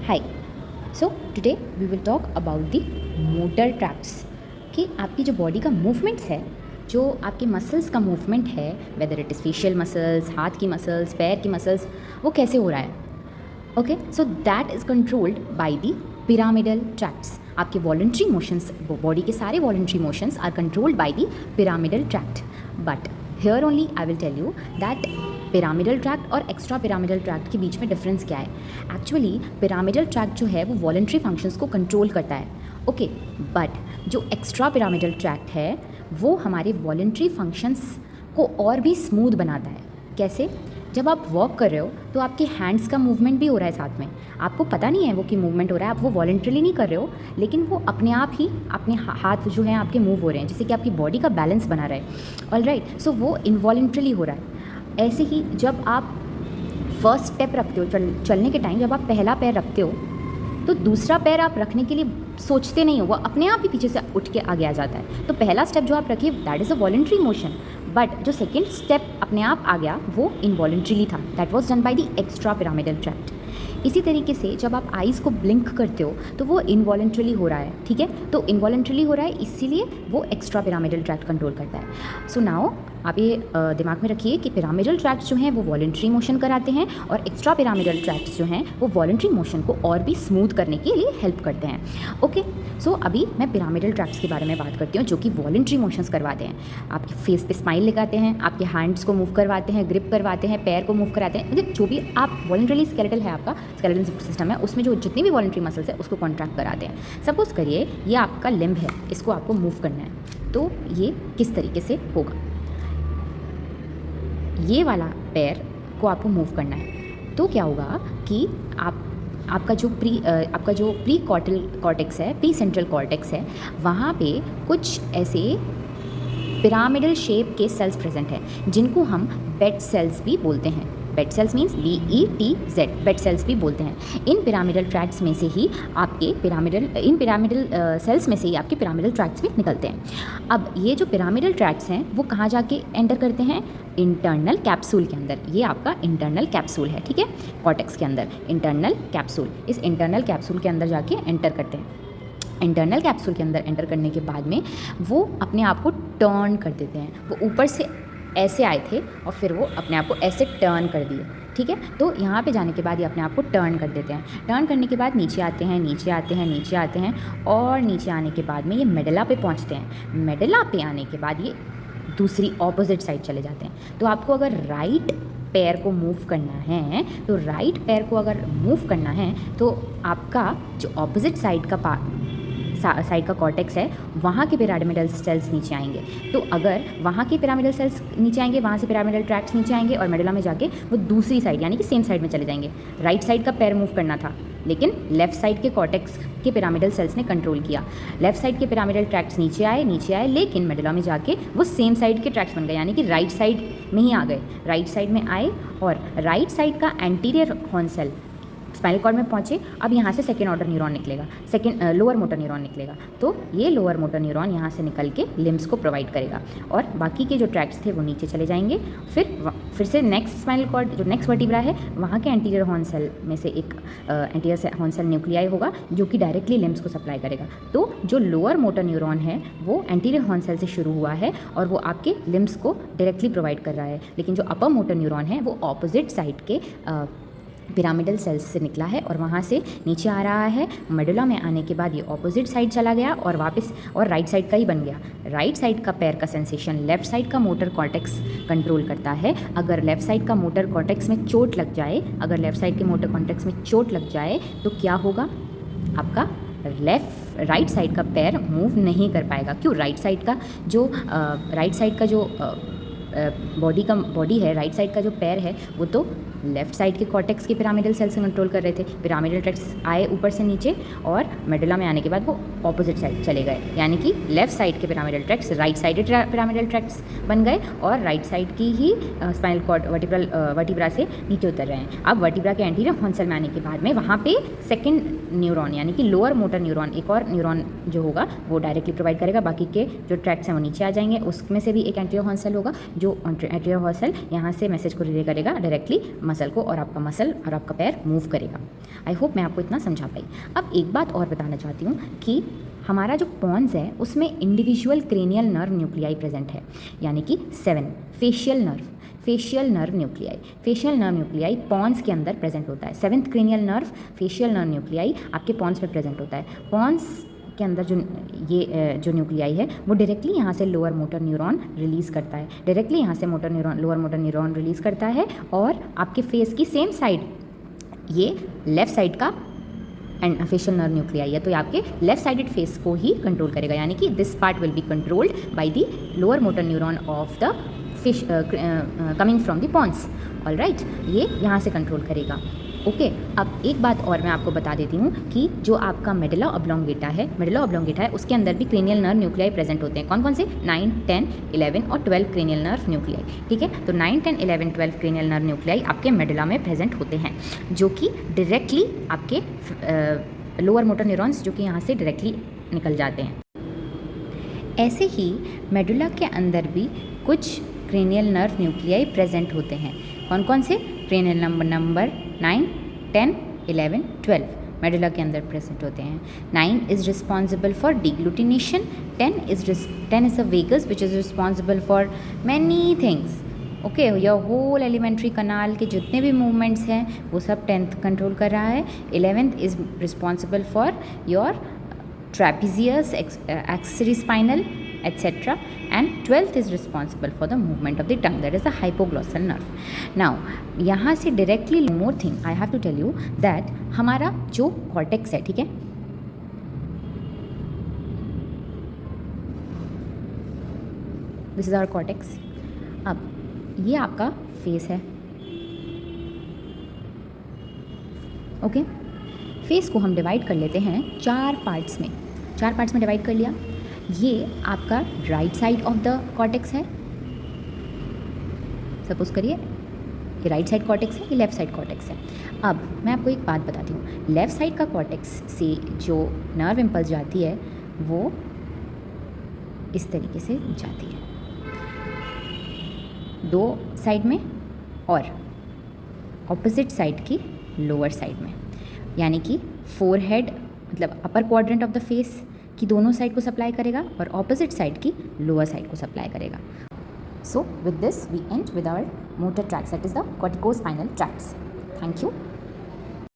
Hi. So today we will talk about the motor tracts कि आपकी जो body का मूवमेंट्स है, जो आपके मसल्स का मूवमेंट है, whether it is facial muscles, हाथ की मसल्स, पैर की मसल्स, वो कैसे हो रहा है। Okay, so that is controlled by the pyramidal tracts. आपके वॉलंटरी मोशंस, बॉडी के सारे voluntary motions are controlled by the pyramidal tract. But here only I will tell you that pyramidal tract और extra pyramidal tract के बीच में difference क्या है। Actually pyramidal tract जो है वो वॉलंटरी फंक्शंस को कंट्रोल करता है, ओके, बट जो एक्स्ट्रा पिरामिडल ट्रैक्ट है वो हमारे वॉलंटरी फंक्शंस को और भी स्मूथ बनाता है। कैसे? जब आप वॉक कर रहे हो तो आपके हैंड्स का मूवमेंट भी हो रहा है साथ में, आपको पता नहीं है वो कि मूवमेंट हो रहा है, आप वो वॉलंटरीली नहीं कर रहे हो, लेकिन वो अपने आप ही अपने हाथ जो हैं आपके मूव हो रहे हैं, जिससे कि आपकी बॉडी का बैलेंस बना रहे। ऑलराइट, सो वो इनवॉलंटरीली हो रहा है। ऐसे ही जब आप फर्स्ट स्टेप रखते हो, चलने के टाइम जब आप पहला पैर रखते हो तो दूसरा पैर आप रखने के लिए सोचते नहीं हो, वो अपने आप ही पीछे से उठ के आगे आ जाता है। तो पहला स्टेप जो आप रखिए that is a voluntary motion, but जो सेकेंड स्टेप अपने आप आ गया वो इनवॉलंटरीली था, that was done by the extra pyramidal tract. इसी तरीके से जब आप आइज़ को ब्लिंक करते हो तो वो इनवॉलंटरीली हो रहा है, ठीक है, तो इनवॉलंटरीली हो रहा है, इसीलिए वो एक्स्ट्रा पिरामिडल ट्रैक्ट कंट्रोल करता है। सो नाउ आप ये दिमाग में रखिए कि पिरामिडल ट्रैक्ट्स जो हैं वो वॉलंटरी मोशन कराते हैं और एक्स्ट्रा पिरामिडल ट्रैक्ट्स जो हैं वो वॉलंटरी मोशन को और भी स्मूथ करने के लिए हेल्प करते हैं। ओके, सो अभी मैं पिरामिडल ट्रैक्ट्स के बारे में बात करती हूँ जो कि वॉलंटरी मोशंस करवाते हैं। आपके फेस पे स्माइल लगाते हैं, आपके हैंड्स को मूव करवाते हैं, ग्रिप करवाते हैं, पैर को मूव कराते हैं, मतलब जो भी आप वॉलंटरीली स्केलेटल है, आपका स्केलेटल सिस्टम है, उसमें जो जितनी भी वॉलंटरी मसल्स है उसको कॉन्ट्रैक्ट कराते हैं। सपोज करिए ये आपका लिम्ब है, इसको आपको मूव करना है, तो ये किस तरीके से होगा। ये वाला पैर को आपको मूव करना है तो क्या होगा कि आपका जो प्री कॉर्टेक्स है, प्री सेंट्रल कॉर्टेक्स है, वहाँ पे कुछ ऐसे पिरामिडल शेप के सेल्स प्रेजेंट हैं जिनको हम बेड सेल्स भी बोलते हैं। Betz cells means BETZ, Betz cells भी बोलते हैं। इन पिरामिडल ट्रैक्ट्स में से ही आपके पिरामिडल सेल्स में से ही आपके पिरामिडल ट्रैक्ट्स भी निकलते हैं। अब ये जो पिरामिडल ट्रैक्ट्स हैं वो कहाँ जाके एंटर करते हैं? इंटरनल कैप्सूल के अंदर। ये आपका इंटरनल कैप्सूल है, ठीक है, कॉर्टेक्स के अंदर इंटरनल कैप्सूल। इस इंटरनल कैप्सूल के अंदर जाके एंटर करते हैं। इंटरनल कैप्सूल के अंदर एंटर करने के बाद में वो अपने आप को टर्न कर देते हैं। वो ऊपर से ऐसे आए थे और फिर वो अपने आप को ऐसे टर्न कर दिए, ठीक है, तो यहाँ पे जाने के बाद ये अपने आप को टर्न कर देते हैं। टर्न करने के बाद नीचे आते हैं, नीचे आते हैं, नीचे आते हैं और नीचे आने के बाद में ये मेडुला पे पहुँचते हैं। मेडुला पे आने के बाद ये दूसरी ऑपोजिट साइड चले जाते हैं। तो आपको अगर राइट पैर को मूव करना है, तो राइट पैर को अगर मूव करना है तो आपका जो ऑपोजिट साइड का कॉर्टेक्स है वहाँ के पिरामिडल सेल्स नीचे आएंगे। तो अगर वहाँ के पिरामिडल सेल्स नीचे आएंगे, वहाँ से पिरामिडल ट्रैक्ट्स नीचे आएंगे और मेडुला में जाके वो दूसरी साइड यानी कि सेम साइड में चले जाएंगे। राइट साइड का पैर मूव करना था लेकिन लेफ़्ट साइड के कॉर्टेक्स के पिरामिडल सेल्स ने कंट्रोल किया। लेफ़्ट साइड के पिरामिडल ट्रैक्ट्स नीचे आए लेकिन मेडुला में जाके वो सेम साइड के ट्रैक्ट्स बन गए, यानी कि राइट साइड में ही आ गए। राइट साइड में आए और राइट साइड का anterior horn cell spinal cord में पहुँचे। अब यहाँ से सेकेंड ऑर्डर न्यूरॉन निकलेगा, लोअर मोटर न्यूरॉन निकलेगा। तो ये लोअर मोटर न्यूरॉन यहाँ से निकल के लिम्स को प्रोवाइड करेगा और बाकी के जो ट्रैक्ट्स थे वो नीचे चले जाएंगे। फिर से नेक्स्ट स्पाइनल कॉर्ड, जो नेक्स्ट वर्टिब्रा है, वहाँ के एंटीरियर हॉर्न सेल में से एक एंटीरियर हॉर्न सेल न्यूक्लियाई होगा जो कि डायरेक्टली लिम्स को सप्लाई करेगा। तो जो लोअर मोटर न्यूरॉन है वो एंटीरियर हॉर्न सेल से शुरू हुआ है और वो आपके लिम्स को डायरेक्टली प्रोवाइड कर रहा है, लेकिन जो अपर मोटर न्यूरॉन है वो ऑपोजिट साइड के पिरामिडल सेल्स से निकला है और वहाँ से नीचे आ रहा है। मेडुला में आने के बाद ये ऑपोजिट साइड चला गया और वापस और राइट साइड का ही बन गया। राइट साइड का पैर का सेंसेशन लेफ़्ट साइड का मोटर कॉर्टेक्स कंट्रोल करता है। अगर लेफ़्ट साइड का मोटर कॉर्टेक्स में चोट लग जाए, तो क्या होगा? आपका राइट साइड का पैर मूव नहीं कर पाएगा। क्यों? राइट साइड का जो बॉडी है, राइट साइड का जो पैर है वो तो लेफ़्ट साइड के कॉर्टेक्स के पिरामिडल सेल से कंट्रोल कर रहे थे। पिरामिडल ट्रैक्ट्स आए ऊपर से नीचे और मेडुला में आने के बाद वो ऑपोजिट साइड चले गए, यानी कि लेफ़्ट साइड के pyramidal tracts right sided pyramidal tracts बन गए और राइट साइड की ही स्पाइनल कॉर्ड वर्टिब्रा से नीचे उतर रहे हैं। अब वर्टिब्रा के एंटीरियर हॉर्न सेल में आने के बाद में वहाँ पे सेकेंड न्यूरॉन यानी कि लोअर मोटर न्यूरॉन, एक और न्यूरॉन जो होगा वो डायरेक्टली प्रोवाइड करेगा। बाकी के जो ट्रैक्ट्स हैं वो नीचे आ जाएंगे, उसमें से भी एक एंटीरियर हॉर्न सेल होगा जो एंटीरियर हॉर्न सेल यहाँ से मैसेज को रिले करेगा डायरेक्टली मसल को और आपका मसल और आपका पैर मूव करेगा। आई होप मैं आपको इतना समझा पाई। अब एक बात और बताना चाहती हूँ कि हमारा जो पॉन्स है उसमें individual cranial nerve nuclei present है, यानी कि 7 फेशियल नर्व न्यूक्लियाई पॉन्स के अंदर प्रेजेंट होता है। 7th cranial nerve facial nerve nuclei आपके पॉन्स में प्रेजेंट होता है। पॉन्स के अंदर जो न्यूक्लियाई है वो डायरेक्टली यहाँ से लोअर मोटर न्यूरॉन रिलीज़ करता है, लोअर मोटर न्यूरॉन रिलीज़ करता है और आपके फेस की सेम साइड ये लेफ़्ट साइड का एंड फेशियल नर्व न्यूक्लियाई है, तो ये आपके लेफ्ट साइडेड फेस को ही कंट्रोल करेगा, यानी कि this part will be controlled by the lower motor neuron of the fish coming from the pons. All right, ये यहाँ से कंट्रोल करेगा। ओके, अब एक बात और मैं आपको बता देती हूँ कि जो आपका मेडुला ऑब्लोंगेटा है उसके अंदर भी क्रेनियल नर्व न्यूक्लियाई प्रेजेंट होते हैं। कौन कौन से? 9, 10, 11 और 12 क्रेनियल नर्व न्यूक्लियाई। ठीक है, तो 9, 10, 11, 12 क्रेनियल नर्व न्यूक्लियाई आपके मेडुला में प्रेजेंट होते हैं, जो कि डायरेक्टली आपके लोअर मोटर न्यूरॉन्स जो कि यहाँ से डायरेक्टली निकल जाते हैं। ऐसे ही मेडुला के अंदर भी कुछ क्रेनियल नर्व न्यूक्लियाई प्रेजेंट होते हैं। कौन कौन से? क्रेनियल नंबर 9, 10, 11, 12 मेडुला के अंदर प्रेजेंट होते हैं। 9 is responsible for deglutination, 10 is a vagus which is responsible for many things. Okay, your whole alimentary canal के जितने भी मूवमेंट्स हैं वो सब 10th कंट्रोल कर रहा है। 11th is responsible for your trapezius, accessory spinal etc. and 12th is responsible for the movement of the tongue, that is the hypoglossal nerve. Now यहाँ से directly more thing I have to tell you that हमारा जो cortex है, ठीक है, this is our cortex. अब ये आपका फेस है। ओके, फेस को हम डिवाइड कर लेते हैं 4 पार्ट्स में डिवाइड कर लिया। ये आपका right side of the cortex है, सपोज करिए ये राइट साइड कॉर्टेक्स है, ये लेफ़्ट साइड कॉर्टेक्स है। अब मैं आपको एक बात बताती हूँ, लेफ़्ट साइड का कॉर्टेक्स से जो नर्व इम्पल्स जाती है वो इस तरीके से जाती है 2 साइड में और ऑपोजिट साइड की लोअर साइड में, यानी कि फोरहेड मतलब upper quadrant of the face की दोनों साइड को सप्लाई करेगा और ऑपोजिट साइड की लोअर साइड को सप्लाई करेगा। So with this we end with our motor tracts, that is the corticospinal tracts. Thank you.